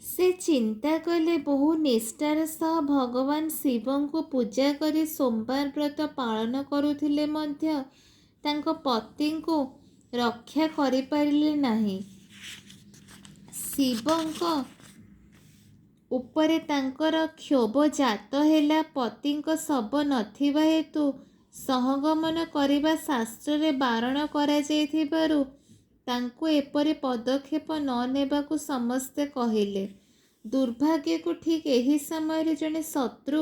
ସେ ଚିନ୍ତା କଲେ ବହୁ ନିଷ୍ଠାର ସହ ଭଗବାନ ଶିବଙ୍କୁ ପୂଜା କରି ସୋମବାର ବ୍ରତ ପାଳନ କରୁଥିଲେ ମଧ୍ୟ ତାଙ୍କ ପତିଙ୍କୁ ରକ୍ଷା କରିପାରିଲେ ନାହିଁ। ଶିବଙ୍କ ଉପରେ ତାଙ୍କର କ୍ଷୋଭ ଜାତ ହେଲା। ପତିଙ୍କ ଶବ ନଥିବା ହେତୁ ସହଗମନ କରିବା ଶାସ୍ତ୍ରରେ ବାରଣ କରାଯାଇଥିବାରୁ ତାଙ୍କୁ ଏପରି ପଦକ୍ଷେପ ନ ନେବାକୁ ସମସ୍ତେ କହିଲେ। ଦୁର୍ଭାଗ୍ୟକୁ ଠିକ୍ ଏହି ସମୟରେ ଜଣେ ଶତ୍ରୁ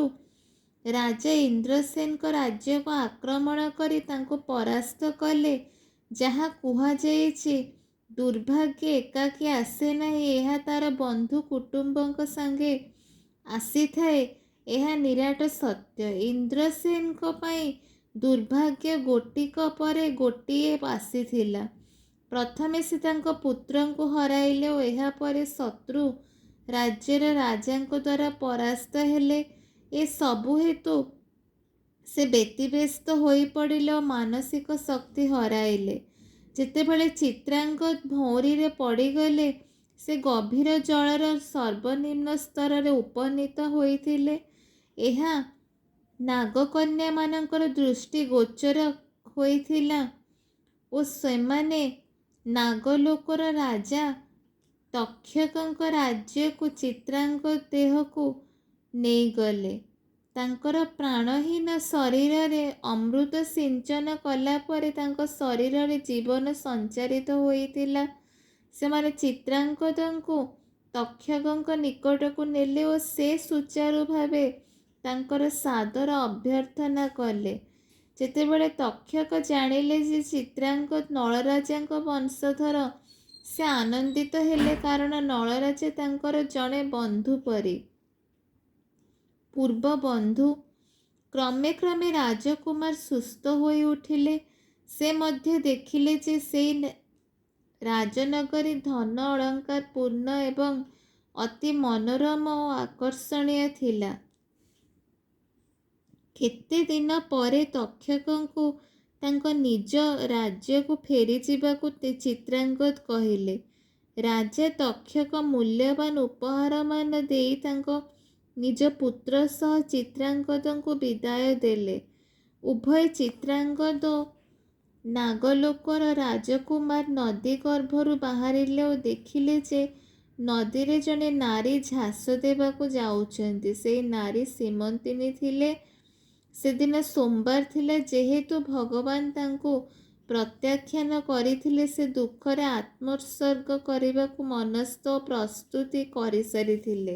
ରାଜା ଇନ୍ଦ୍ରସେନଙ୍କ ରାଜ୍ୟକୁ ଆକ୍ରମଣ କରି ତାଙ୍କୁ ପରାସ୍ତ କଲେ। ଯାହା କୁହାଯାଇଛି, ଦୁର୍ଭାଗ୍ୟ ଏକାକୀ ଆସେ ନାହିଁ, ଏହା ତାର ବନ୍ଧୁ କୁଟୁମ୍ବଙ୍କ ସାଙ୍ଗେ ଆସିଥାଏ। ଏହା ନିରାଟ ସତ୍ୟ। ଇନ୍ଦ୍ରସେନଙ୍କ ପାଇଁ ଦୁର୍ଭାଗ୍ୟ ଗୋଟିକ ପରେ ଗୋଟିଏ ଆସିଥିଲା। ପ୍ରଥମେ ସେ ତାଙ୍କ ପୁତ୍ରଙ୍କୁ ହରାଇଲେ ଓ ଏହାପରେ ଶତ୍ରୁ ରାଜ୍ୟର ରାଜାଙ୍କ ଦ୍ୱାରା ପରାସ୍ତ ହେଲେ। ଏ ସବୁ ହେତୁ ସେ ବ୍ୟତିବ୍ୟସ୍ତ ହୋଇପଡ଼ିଲେ ଓ ମାନସିକ ଶକ୍ତି ହରାଇଲେ। ଯେତେବେଳେ ଚିତ୍ରାଙ୍ଗଦ ଭଉଁରୀରେ ପଡ଼ିଗଲେ, ସେ ଗଭୀର ଜଳର ସର୍ବନିମ୍ନ ସ୍ତରରେ ଉପନୀତ ହୋଇଥିଲେ। ଏହା ନାଗକନ୍ୟାମାନଙ୍କର ଦୃଷ୍ଟି ଗୋଚର ହୋଇଥିଲା ଓ ସେମାନେ ନାଗଲୋକର ରାଜା ତକ୍ଷକଙ୍କ ରାଜ୍ୟକୁ ଚିତ୍ରାଙ୍ଗଦ ଦେହକୁ ନେଇଗଲେ। ତାଙ୍କର ପ୍ରାଣହୀନ ଶରୀରରେ ଅମୃତ ସିଞ୍ଚନ କଲା ପରେ ତାଙ୍କ ଶରୀରରେ ଜୀବନ ସଞ୍ଚାରିତ ହୋଇଥିଲା। ସେମାନେ ଚିତ୍ରାଙ୍ଗଦଙ୍କୁ ତକ୍ଷକଙ୍କ ନିକଟକୁ ନେଲେ ଓ ସେ ସୁଚାରୁ ଭାବେ ତାଙ୍କର ସାଦର ଅଭ୍ୟର୍ଥନା କଲେ। ଯେତେବେଳେ ତକ୍ଷକ ଜାଣିଲେ ଯେ ଚିତ୍ରାଙ୍ଗଦ ନଳରାଜାଙ୍କ ବଂଶଧର, ସେ ଆନନ୍ଦିତ ହେଲେ, କାରଣ ନଳରାଜା ତାଙ୍କର ଜଣେ ବନ୍ଧୁ ପରି, ପୂର୍ବ ବନ୍ଧୁ। କ୍ରମେ କ୍ରମେ ରାଜକୁମାର ସୁସ୍ଥ ହୋଇ ଉଠିଲେ। ସେ ମଧ୍ୟ ଦେଖିଲେ ଯେ ସେଇ ରାଜନଗରୀ ଧନ ଅଳଙ୍କାର ପୂର୍ଣ୍ଣ ଏବଂ ଅତି ମନୋରମ ଓ ଆକର୍ଷଣୀୟ ଥିଲା। କେତେ ଦିନ ପରେ ତକ୍ଷକଙ୍କୁ ତାଙ୍କ ନିଜ ରାଜ୍ୟକୁ ଫେରିଯିବାକୁ ଚିତ୍ରାଙ୍ଗଦ କହିଲେ। ରାଜା ତକ୍ଷକ ମୂଲ୍ୟବାନ ଉପହାରମାନ ଦେଇ ତାଙ୍କ ନିଜ ପୁତ୍ର ସହ ଚିତ୍ରାଙ୍ଗଦଙ୍କୁ ବିଦାୟ ଦେଲେ। ଉଭୟ ଚିତ୍ରାଙ୍ଗଦ ଓ ନାଗଲୋକର ରାଜକୁମାର ନଦୀ ଗର୍ଭରୁ ବାହାରିଲେ ଓ ଦେଖିଲେ ଯେ ନଦୀରେ ଜଣେ ନାରୀ ଝାସ ଦେବାକୁ ଯାଉଛନ୍ତି। ସେହି ନାରୀ ସୀମନ୍ତିନୀ ଥିଲେ। ସେଦିନ ସୋମବାର ଥିଲା। ଯେହେତୁ ଭଗବାନ ତାଙ୍କୁ ପ୍ରତ୍ୟାଖ୍ୟାନ କରିଥିଲେ, ସେ ଦୁଃଖରେ ଆତ୍ମୋତ୍ସର୍ଗ କରିବାକୁ ମନସ୍ଥ ଓ ପ୍ରସ୍ତୁତି କରିସାରିଥିଲେ।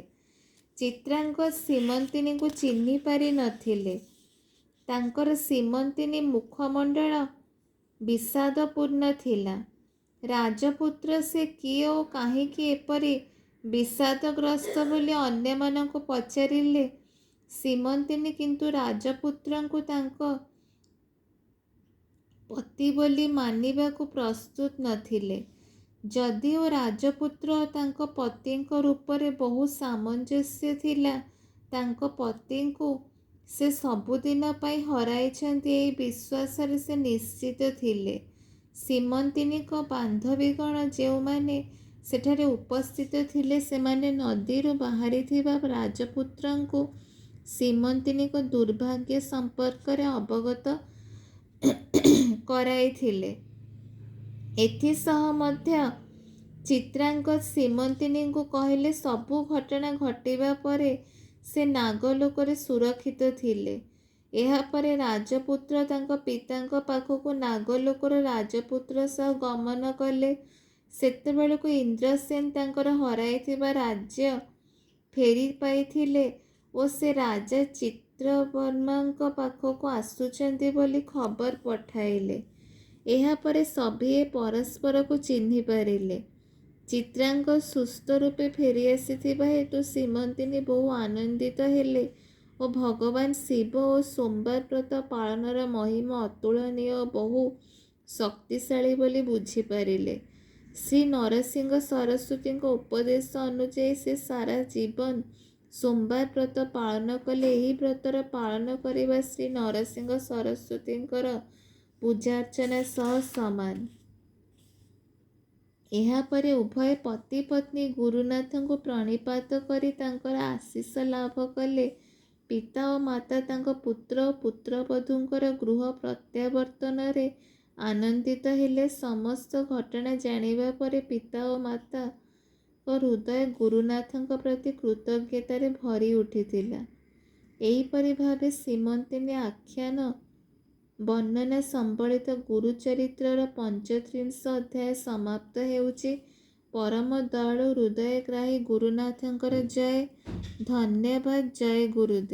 ଚିତ୍ରାଙ୍ଗଦ ସୀମନ୍ତିନୀଙ୍କୁ ଚିହ୍ନି ପାରି ନଥିଲେ। ତାଙ୍କର ସୀମନ୍ତିନୀ ମୁଖମଣ୍ଡଳ ବିଷାଦପୂର୍ଣ୍ଣ ଥିଲା। ରାଜପୁତ୍ର ସେ କିଏ ଓ କାହିଁକି ଏପରି ବିଷାଦଗ୍ରସ୍ତ ବୋଲି ଅନ୍ୟମାନଙ୍କୁ ପଚାରିଲେ। ସୀମନ୍ତିନୀ କିନ୍ତୁ ରାଜପୁତ୍ରଙ୍କୁ ତାଙ୍କ ପତି ବୋଲି ମାନିବାକୁ ପ୍ରସ୍ତୁତ ନଥିଲେ। ଯଦିଓ ରାଜପୁତ୍ର ଓ ତାଙ୍କ ପତିଙ୍କ ରୂପରେ ବହୁ ସାମଞ୍ଜସ୍ୟ ଥିଲା, ତାଙ୍କ ପତିଙ୍କୁ ସେ ସବୁଦିନ ପାଇଁ ହରାଇଛନ୍ତି, ଏହି ବିଶ୍ୱାସରେ ସେ ନିଶ୍ଚିତ ଥିଲେ। ସୀମନ୍ତିନୀଙ୍କ ବାନ୍ଧବୀଗଣ ଯେଉଁମାନେ ସେଠାରେ ଉପସ୍ଥିତ ଥିଲେ, ସେମାନେ ନଦୀରୁ ବାହାରିଥିବା ରାଜପୁତ୍ରଙ୍କୁ ସୀମନ୍ତିନୀଙ୍କ ଦୁର୍ଭାଗ୍ୟ ସମ୍ପର୍କରେ ଅବଗତ କରାଇଥିଲେ। ଏଥିସହ ମଧ୍ୟ ଚିତ୍ରାଙ୍ଗଦ ସୀମନ୍ତିନୀଙ୍କୁ କହିଲେ, ସବୁ ଘଟଣା ଘଟିବା ପରେ ସେ ନାଗଲୋକରେ ସୁରକ୍ଷିତ ଥିଲେ। ଏହାପରେ ରାଜପୁତ୍ର ତାଙ୍କ ପିତାଙ୍କ ପାଖକୁ ନାଗଲୋକର ରାଜପୁତ୍ର ସହ ଗମନ କଲେ। ସେତେବେଳକୁ ଇନ୍ଦ୍ରସେନ ତାଙ୍କର ହରାଇଥିବା ରାଜ୍ୟ ଫେରି ପାଇଥିଲେ ଓ ସେ ରାଜା ଚିତ୍ରବର୍ମାଙ୍କ ପାଖକୁ ଆସୁଛନ୍ତି ବୋଲି ଖବର ପଠାଇଲେ। ଏହାପରେ ସଭିଏ ପରସ୍ପରକୁ ଚିହ୍ନି ପାରିଲେ। ଚିତ୍ରାଙ୍ଗଦ ସୁସ୍ଥ ରୂପେ ଫେରିଆସିଥିବା ହେତୁ ସୀମନ୍ତିନୀ ବହୁ ଆନନ୍ଦିତ ହେଲେ ଓ ଭଗବାନ ଶିବ ଓ ସୋମବାର ବ୍ରତ ପାଳନର ମହିମା ଅତୁଳନୀୟ ଓ ବହୁ ଶକ୍ତିଶାଳୀ ବୋଲି ବୁଝିପାରିଲେ। ଶ୍ରୀ ନରସିଂହ ସରସ୍ୱତୀଙ୍କ ଉପଦେଶ ଅନୁଯାୟୀ ସେ ସାରା ଜୀବନ ସୋମବାର ବ୍ରତ ପାଳନ କଲେ। ଏହି ବ୍ରତର ପାଳନ କରିବା ଶ୍ରୀ ନରସିଂହ ସରସ୍ୱତୀଙ୍କର ପୂଜାର୍ଚ୍ଚନା ସହ ସମାନ। ଏହାପରେ ଉଭୟ ପତି ପତ୍ନୀ ଗୁରୁନାଥଙ୍କୁ ପ୍ରଣିପାତ କରି ତାଙ୍କର ଆଶୀଷ ଲାଭ କଲେ। ପିତା ଓ ମାତା ତାଙ୍କ ପୁତ୍ର ଓ ପୁତ୍ରବଧୂଙ୍କର ଗୃହ ପ୍ରତ୍ୟାବର୍ତ୍ତନରେ ଆନନ୍ଦିତ ହେଲେ। ସମସ୍ତ ଘଟଣା ଜାଣିବା ପରେ ପିତା ଓ ମାତାଙ୍କ ହୃଦୟ ଗୁରୁନାଥଙ୍କ ପ୍ରତି କୃତଜ୍ଞତାରେ ଭରି ଉଠିଥିଲା। ଏହିପରି ଭାବେ ଶ୍ରୀମନ୍ତିନୀ ଆଖ୍ୟାନ ବର୍ଣ୍ଣନା ସମ୍ବଳିତ ଗୁରୁଚରିତ୍ରର 35 ଅଧ୍ୟାୟ ସମାପ୍ତ ହେଉଛି। ପରମ ଦୟାଳୁ ହୃଦୟଗ୍ରାହୀ ଗୁରୁନାଥଙ୍କର ଜୟ। ଧନ୍ୟବାଦ। ଜୟ ଗୁରୁଦେବ।